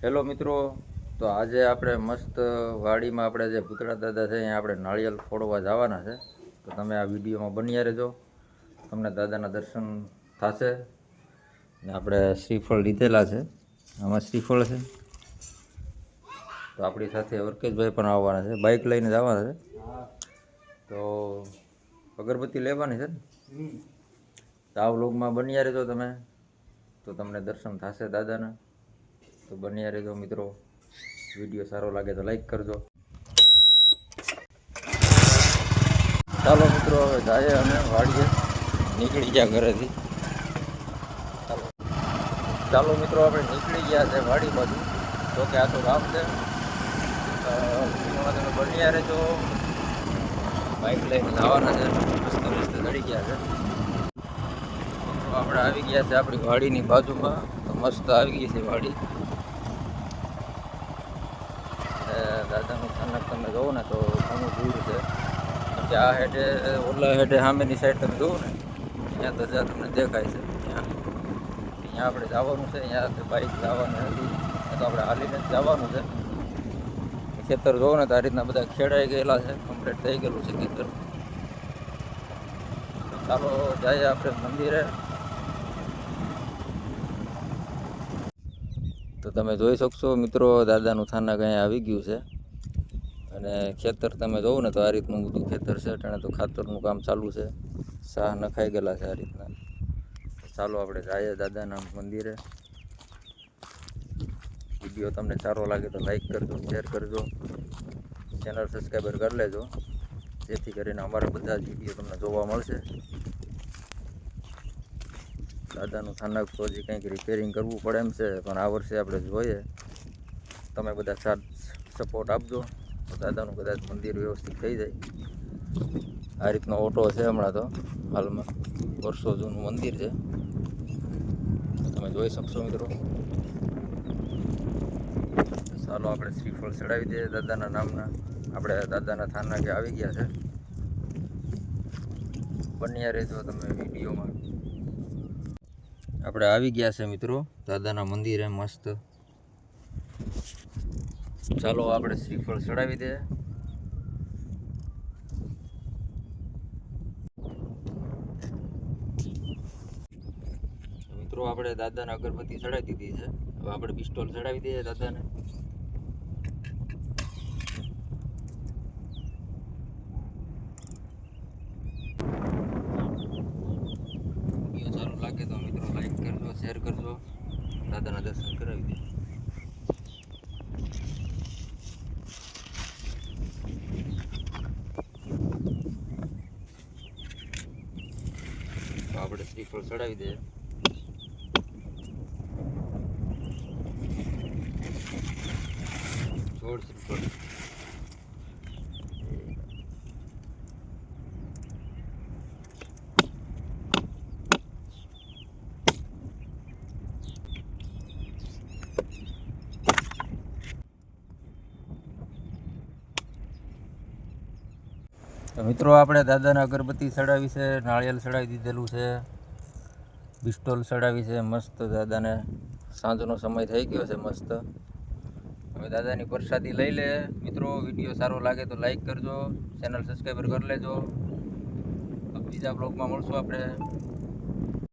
Hello મિત્રો, તો આજે આપણે મસ્ત વાડીમાં આપણે જે ભૂતળા દાદા છે અહીંયા આપણે નાળિયેર ફોડવા જવાના છે. તો તમે આ વિડીયોમાં બન્યા રહેજો, તમને દાદાના દર્શન થશે. ને આપણે શ્રીફળ લીધેલા છે, આમાં શ્રીફળ છે. તો આપણી સાથે વર્કેશભાઈ પણ આવવાના છે, બાઇક લઈને જવાના છે. તો અગરબત્તી લેવાની છે ને, તો આ વ્લોગમાં બન્યા રહેજો તમે, તો તમને દર્શન થશે દાદાના. તો બન્યા રહેજો મિત્રો, વિડીયો સારો લાગે તો લાઈક કરજો. ચાલો મિત્રો, હવે જાય અમે વાડીએ, નીકળી ગયા ઘરેથી. ચાલો મિત્રો, આપણે નીકળી ગયા છે વાડી બાજુ. તો કે આ તો ગામ છે, તમે બન્યા રહેજો. બાઇક લઈને જવાના છે, મસ્ત મસ્ત ચડી ગયા છે. આપણે આવી ગયા છે આપણી વાડીની બાજુમાં. તો મસ્ત આવી ગઈ છે વાડી. દાદાનું સ્થાનક તમે જોવો ને તો ઘણું દૂર છે. કે આ હેઠે ઓલા હેઠે સામેની સાઈડ તમે જોવો ને, ત્યાં ધજા તમને દેખાય છે. ત્યાં આપણે જવાનું છે, અહીંયા બાઇક જવાની નથી, તો આપણે હાલીને જ જવાનું છે. ખેતર જોવો ને તો આ રીતના બધા ખેડાઈ ગયેલા છે, કમ્પ્લીટ થઈ ગયેલું છે ખેતર. ચાલો જઈએ આપણે મંદિરે. તો તમે જોઈ શકશો મિત્રો, દાદાનું થાનક અહીંયા આવી ગયું છે. અને ખેતર તમે જોવો ને તો આ રીતનું બધું ખેતર છે. અટાણે તો ખાતરનું કામ ચાલુ છે, શાહ નખાઈ ગયેલા છે આ રીતના. ચાલો આપણે જઈએ દાદાના મંદિરે. વિડીયો તમને સારો લાગે તો લાઈક કરજો, શેર કરજો, ચેનલ સબસ્ક્રાઈબર કરી લેજો, જેથી કરીને અમારા બધા જ વિડીયો તમને જોવા મળશે. દાદાનું થાનક તો હજી કંઈક રિપેરિંગ કરવું પડે એમ છે, પણ આ વર્ષે આપણે જોઈએ. તમે બધા સાથ સપોર્ટ આપજો તો દાદાનું કદાચ મંદિર વ્યવસ્થિત થઈ જાય. આ રીતનો ઓટો છે હમણાં તો હાલમાં, વર્ષો જૂનું મંદિર છે, તમે જોઈ શકશો મિત્રો. ચાલો આપણે શ્રીફળ ચડાવી દઈએ દાદાના નામના. આપણે દાદાના થાનકે આવી ગયા છે, બન્યા રહેજો તમે વિડીયોમાં. આપણે આવી ગયા છે મિત્રો દાદાના મંદિરે મસ્ત. ચાલો આપણે શ્રીફળ ચડાવી દઈએ. મિત્રો આપણે દાદાને અગરબત્તી ચડાવી દીધી છે, હવે આપણે પિસ્તોલ ચડાવી દઈએ દાદાને. વિડીયો સારો લાગે તો મિત્રો લાઈક કરજો, શેર કરજો, દાદાના દર્શન કરાવી દે. તો આપણે શ્રીફળ ચડાવી દઈએ. જોડ શ્રીફળ. તો મિત્રો આપણે દાદાને અગરબત્તી ચડાવી છે, નાળિયેર ચડાવી દીધેલું છે, પિસ્તોલ ચડાવી છે મસ્ત. દાદાને સાંજનો સમય થઈ ગયો છે મસ્ત. હવે દાદાની પ્રસાદી લઈ લે મિત્રો. વિડીયો સારો લાગે તો લાઈક કરજો, ચેનલ સબસ્ક્રાઈબર કરી લેજો. બીજા બ્લોગમાં મળશું આપણે.